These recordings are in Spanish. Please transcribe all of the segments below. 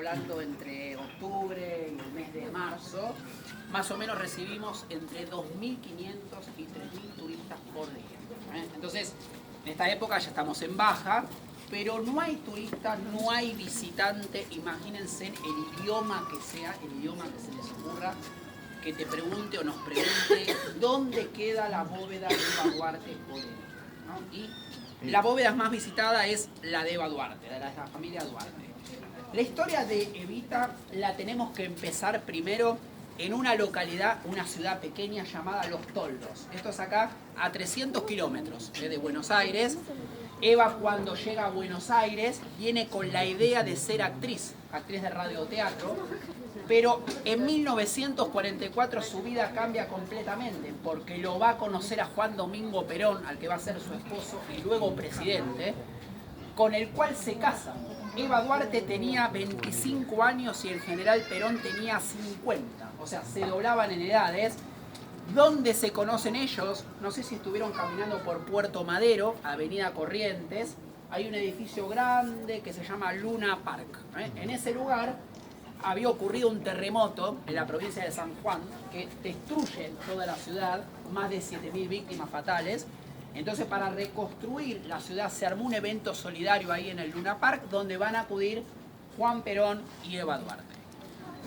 hablando entre octubre y el mes de marzo, más o menos recibimos entre 2.500 y 3.000 turistas por día. Entonces, en esta época ya estamos en baja, pero no hay turistas, no hay visitante. Imagínense el idioma que sea, el idioma que se les ocurra, que te pregunte o nos pregunte dónde queda la bóveda de Eva Duarte Poleni, ¿no? Y la bóveda más visitada es la de Eva Duarte, de la familia Duarte. La historia de Evita la tenemos que empezar primero en una localidad, una ciudad pequeña llamada Los Toldos. Esto es acá a 300 kilómetros de Buenos Aires. Eva, cuando llega a Buenos Aires, viene con la idea de ser actriz de radioteatro, pero en 1944 su vida cambia completamente, porque lo va a conocer a Juan Domingo Perón, al que va a ser su esposo y luego presidente, con el cual se casa. Eva Duarte tenía 25 años y el general Perón tenía 50, o sea, se doblaban en edades. ¿Dónde se conocen ellos? No sé si estuvieron caminando por Puerto Madero, Avenida Corrientes. Hay un edificio grande que se llama Luna Park. En ese lugar había ocurrido un terremoto en la provincia de San Juan que destruye toda la ciudad, más de 7.000 víctimas fatales. Entonces, para reconstruir la ciudad se armó un evento solidario ahí en el Luna Park donde van a acudir Juan Perón y Eva Duarte.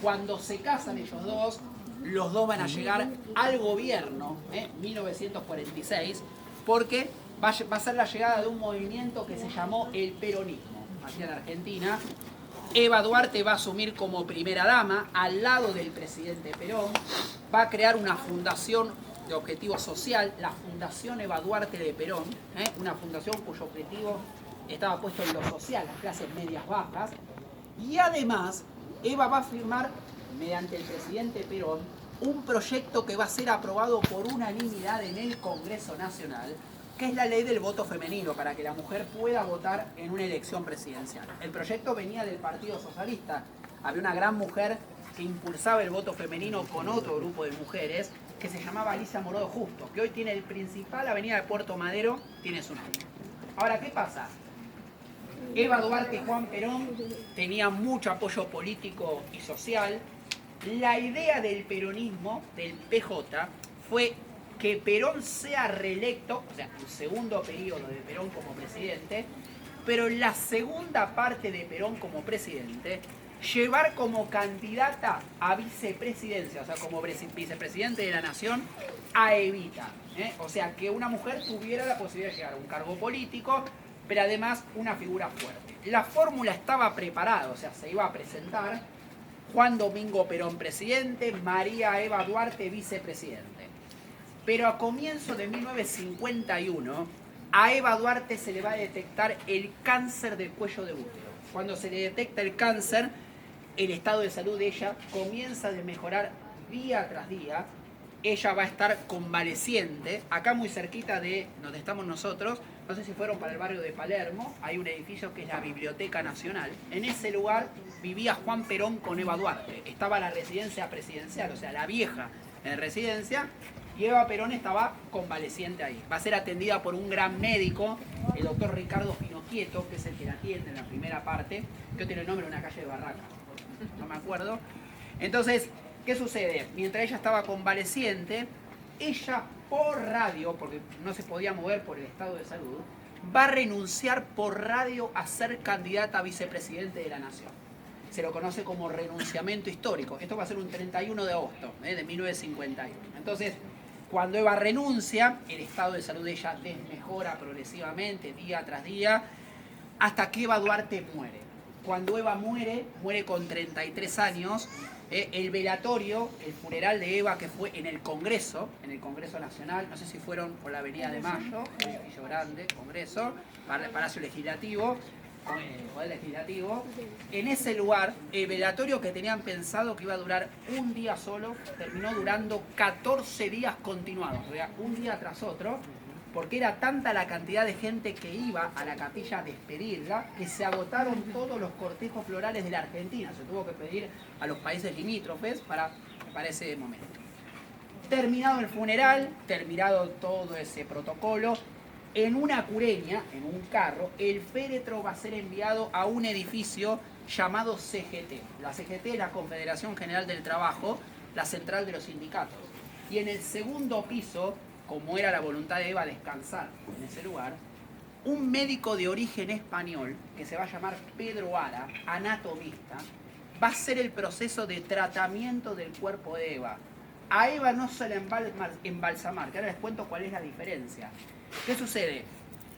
Cuando se casan ellos dos, los dos van a llegar al gobierno, 1946, porque va a ser la llegada de un movimiento que se llamó el peronismo, aquí en Argentina. Eva Duarte va a asumir como primera dama al lado del presidente Perón, va a crear una fundación de objetivo social, la Fundación Eva Duarte de Perón, una fundación cuyo objetivo estaba puesto en lo social, las clases medias bajas, y además Eva va a firmar, mediante el presidente Perón, un proyecto que va a ser aprobado por unanimidad en el Congreso Nacional, que es la ley del voto femenino, para que la mujer pueda votar en una elección presidencial. El proyecto venía del Partido Socialista. Había una gran mujer que impulsaba el voto femenino con otro grupo de mujeres, que se llamaba Alicia Morodo Justo, que hoy tiene el principal avenida de Puerto Madero, tiene su nombre. Ahora, ¿qué pasa? Eva Duarte y Juan Perón tenían mucho apoyo político y social. La idea del peronismo, del PJ, fue que Perón sea reelecto, o sea, el segundo periodo de Perón como presidente, pero en la segunda parte de Perón como presidente, llevar como candidata a vicepresidencia, o sea, como vicepresidente de la nación, a Evita. O sea, que una mujer tuviera la posibilidad de llegar a un cargo político, pero además una figura fuerte. La fórmula estaba preparada, o sea, se iba a presentar Juan Domingo Perón presidente, María Eva Duarte vicepresidente. Pero a comienzos de 1951, a Eva Duarte se le va a detectar el cáncer del cuello de útero. Cuando se le detecta el cáncer, el estado de salud de ella comienza a mejorar día tras día. Ella va a estar convaleciente, acá muy cerquita de donde estamos nosotros. No sé si fueron para el barrio de Palermo, hay un edificio que es la Biblioteca Nacional. En ese lugar vivía Juan Perón con Eva Duarte. Estaba la residencia presidencial, o sea, la vieja residencia, y Eva Perón estaba convaleciente ahí. Va a ser atendida por un gran médico, el doctor Ricardo Finocchieto, que es el que la atiende en la primera parte, que tiene el nombre de una calle de Barraca, no me acuerdo. Entonces, ¿qué sucede? Mientras ella estaba convaleciente, ella por radio, porque no se podía mover por el estado de salud, va a renunciar por radio a ser candidata a vicepresidente de la nación. Se lo conoce como renunciamiento histórico. Esto va a ser un 31 de agosto de 1951. Entonces, cuando Eva renuncia, el estado de salud de ella desmejora progresivamente, día tras día, hasta que Eva Duarte muere. Cuando Eva muere, muere con 33 años. El velatorio, el funeral de Eva, que fue en el Congreso Nacional, no sé si fueron por la Avenida de Mayo, el edificio grande, Congreso, Palacio Legislativo, Poder Legislativo. En ese lugar, el velatorio que tenían pensado que iba a durar un día solo, terminó durando 14 días continuados, o sea, un día tras otro, porque era tanta la cantidad de gente que iba a la capilla a despedirla, que se agotaron todos los cortejos florales de la Argentina. Se tuvo que pedir a los países limítrofes para ese momento. Terminado el funeral, terminado todo ese protocolo, en una cureña, en un carro, el féretro va a ser enviado a un edificio llamado CGT. La CGT es la Confederación General del Trabajo, la central de los sindicatos. Y en el segundo piso, como era la voluntad de Eva descansar en ese lugar, un médico de origen español, que se va a llamar Pedro Ara, anatomista, va a hacer el proceso de tratamiento del cuerpo de Eva. A Eva no se la embalsamar, que ahora les cuento cuál es la diferencia. ¿Qué sucede?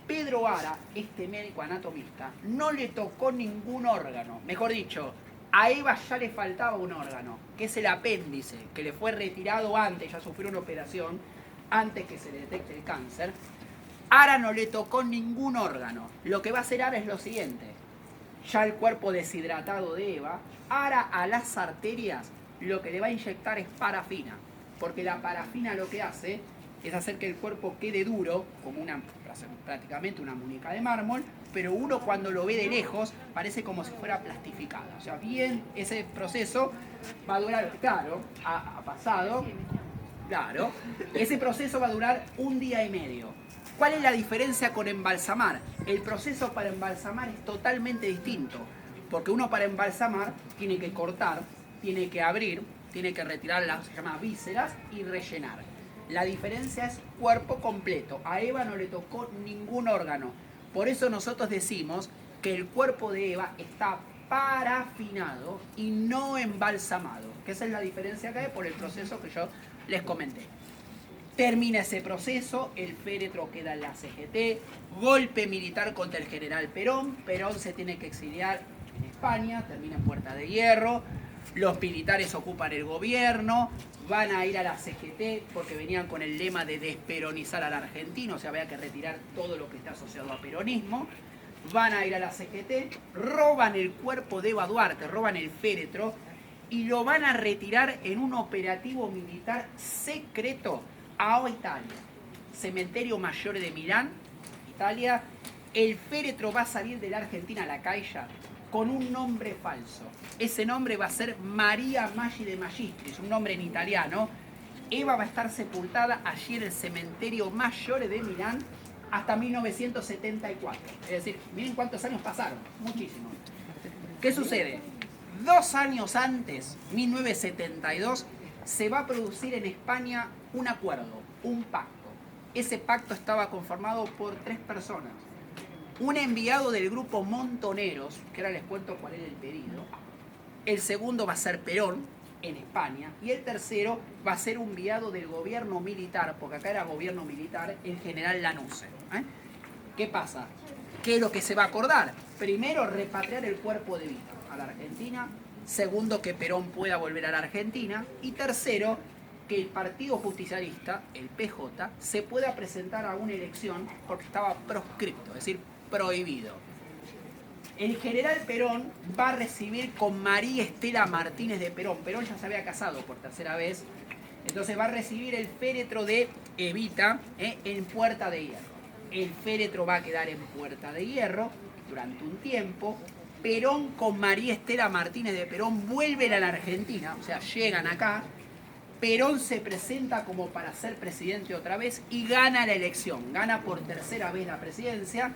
Pedro Ara, este médico anatomista, no le tocó ningún órgano. Mejor dicho, a Eva ya le faltaba un órgano, que es el apéndice, que le fue retirado antes, ya sufrió una operación, antes que se le detecte el cáncer. Ara no le tocó ningún órgano. Lo que va a hacer Ara es lo siguiente. Ya el cuerpo deshidratado de Eva, Ara a las arterias lo que le va a inyectar es parafina. Porque la parafina lo que hace es hacer que el cuerpo quede duro, como prácticamente una muñeca de mármol, pero uno cuando lo ve de lejos parece como si fuera plastificada. O sea, bien, ese proceso va a durar, claro, ha pasado, claro, ese proceso va a durar 1 día y medio. ¿Cuál es la diferencia con embalsamar? El proceso para embalsamar es totalmente distinto, porque uno para embalsamar tiene que cortar, tiene que abrir, tiene que retirar las llamadas vísceras y rellenar. La diferencia es cuerpo completo. A Eva no le tocó ningún órgano. Por eso nosotros decimos que el cuerpo de Eva está parafinado y no embalsamado. Que esa es la diferencia que hay por el proceso que yo les comenté. Termina ese proceso, el féretro queda en la CGT, golpe militar contra el general Perón. Perón se tiene que exiliar en España, termina en Puerta de Hierro. Los militares ocupan el gobierno, van a ir a la CGT porque venían con el lema de desperonizar al argentino, o sea, había que retirar todo lo que está asociado a peronismo. Van a ir a la CGT, roban el cuerpo de Eva Duarte, roban el féretro y lo van a retirar en un operativo militar secreto a Italia. Cementerio Maggiore de Milán, Italia. El féretro va a salir de la Argentina a la Caixa con un nombre falso. Ese nombre va a ser María Maggi de Magistris, un nombre en italiano. Eva va a estar sepultada allí en el Cementerio Maggiore de Milán hasta 1974. Es decir, miren cuántos años pasaron, muchísimos. ¿Qué sucede? 2 años antes, 1972, se va a producir en España un acuerdo, un pacto. Ese pacto estaba conformado por 3 personas. Un enviado del grupo Montoneros, que ahora les cuento cuál era el pedido. El segundo va a ser Perón, en España. Y el tercero va a ser un enviado del gobierno militar, porque acá era gobierno militar, el general Lanusse. ¿Qué pasa? ¿Qué es lo que se va a acordar? Primero, repatriar el cuerpo de Evita a la Argentina. Segundo, que Perón pueda volver a la Argentina. Y tercero, que el Partido Justicialista, el PJ, se pueda presentar a una elección porque estaba proscripto, es decir, prohibido. El general Perón va a recibir con María Estela Martínez de Perón. Perón ya se había casado por 3ª vez. Entonces va a recibir el féretro de Evita en Puerta de Hierro. El féretro va a quedar en Puerta de Hierro durante un tiempo. Perón con María Estela Martínez de Perón vuelven a la Argentina, o sea, llegan acá. Perón se presenta como para ser presidente otra vez y gana la elección. Gana por 3ª vez la presidencia.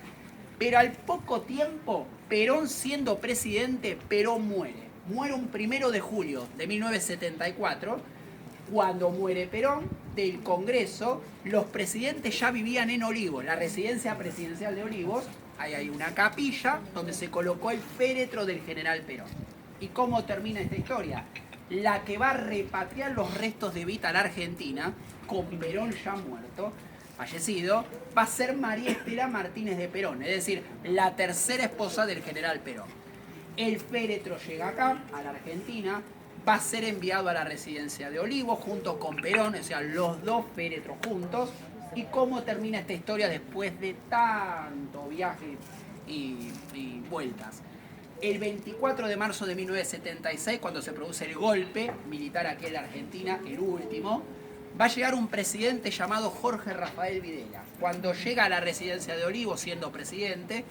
Pero al poco tiempo, Perón siendo presidente, Perón muere. Muere un 1 de julio de 1974. Cuando muere Perón, del Congreso, los presidentes ya vivían en Olivos, la residencia presidencial de Olivos. Ahí hay una capilla donde se colocó el féretro del general Perón. ¿Y cómo termina esta historia? La que va a repatriar los restos de Evita a la Argentina, con Perón ya muerto, fallecido, va a ser María Estela Martínez de Perón, es decir, la 3ª esposa del general Perón. El féretro llega acá, a la Argentina, va a ser enviado a la residencia de Olivos junto con Perón, o sea, los 2 féretros juntos. ¿Y cómo termina esta historia después de tanto viaje y vueltas? El 24 de marzo de 1976, cuando se produce el golpe militar aquí en la Argentina, el último, va a llegar un presidente llamado Jorge Rafael Videla. Cuando llega a la residencia de Olivos, siendo presidente,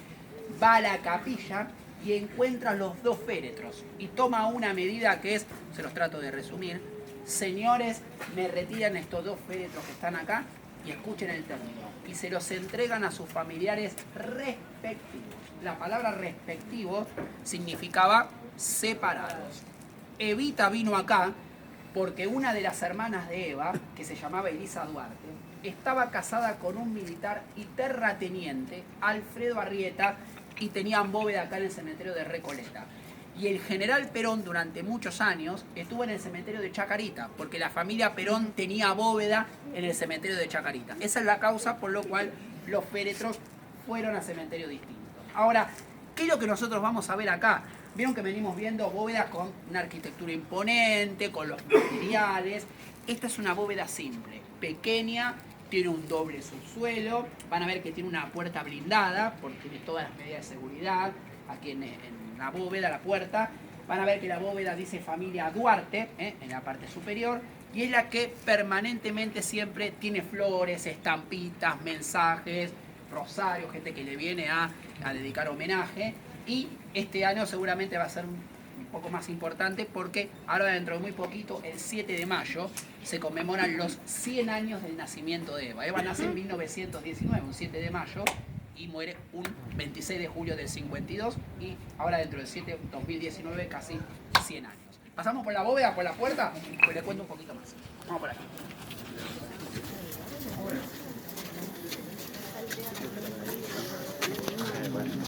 va a la capilla y encuentra los 2 féretros. Y toma una medida que es, se los trato de resumir: señores, me retiran estos 2 féretros que están acá y escuchen el término. Y se los entregan a sus familiares respectivos. la palabra respectivo significaba separados. Evita vino acá porque una de las hermanas de Eva, que se llamaba Elisa Duarte, estaba casada con un militar y terrateniente, Alfredo Arrieta, y tenían bóveda acá en el cementerio de Recoleta. Y el general Perón durante muchos años estuvo en el cementerio de Chacarita, porque la familia Perón tenía bóveda en el cementerio de Chacarita. Esa es la causa por lo cual los féretros fueron a cementerios distintos. Ahora, ¿qué es lo que nosotros vamos a ver acá? Vieron que venimos viendo bóvedas con una arquitectura imponente, con los materiales. Esta es una bóveda simple, pequeña, tiene un doble subsuelo. Van a ver que tiene una puerta blindada, porque tiene todas las medidas de seguridad. Aquí en la bóveda, la puerta, van a ver que la bóveda dice familia Duarte, en la parte superior, y es la que permanentemente siempre tiene flores, estampitas, mensajes, rosarios, gente que le viene a dedicar homenaje. Y este año seguramente va a ser un poco más importante porque ahora dentro de muy poquito, el 7 de mayo, se conmemoran los 100 años del nacimiento de Eva. Eva nace en 1919, un 7 de mayo, y muere un 26 de julio del 52, y ahora dentro del 7, 2019, casi 100 años. Pasamos por la bóveda, por la puerta, pues le cuento un poquito más. Vamos por aquí.